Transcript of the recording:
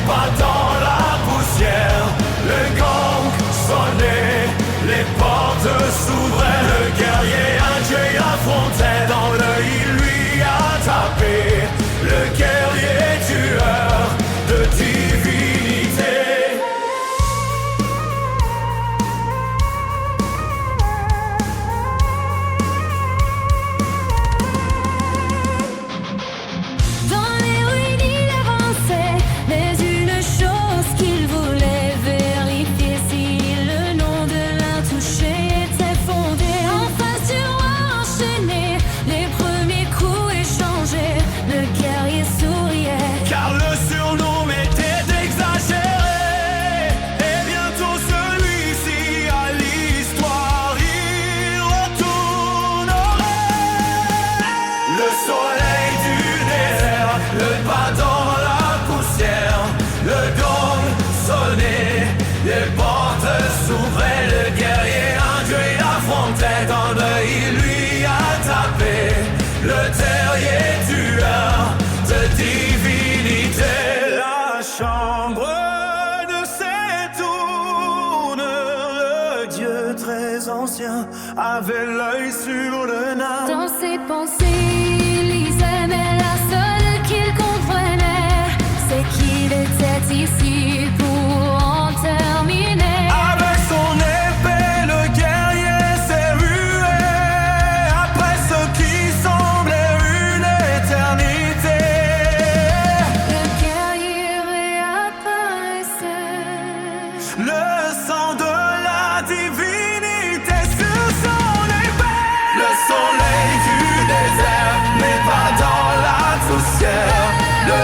pas dans la poussière. Le gong sonnait, les portes s'ouvraient. Le guerrier indien affrontait, dans l'œil il lui a tapé. Le guerrier tueur de divinité. Dans les ruines il avançait, mais une chose qu'il voulait vérifier, si le nom de l'intouché était fondé. En face du roi enchaîné, les premiers coups échangés, le guerrier souriait. Car le surnom était exagéré. Et bientôt celui-ci à l'histoire il retournerait. Le soleil du désert, le pas dans la poussière. Le gong sonnait, les portes s'ouvraient. Le guerrier indien affrontait, dans l'œil il lui a tapé. Le terrier tueur de divinité. La chambre ne s'étourne. Le Dieu très ancien avait l'œil sur le nain. Dans ses pensées, il lisait, mais la seule qu'il comprenait, c'est qu'il était ici pour en terminer. Avec son épée, le guerrier s'est rué après ce qui semblait une éternité. Le guerrier réapparaissait. Le sang de la divinité sur son épée. Le soleil du désert, mais pas dans la poussière. Le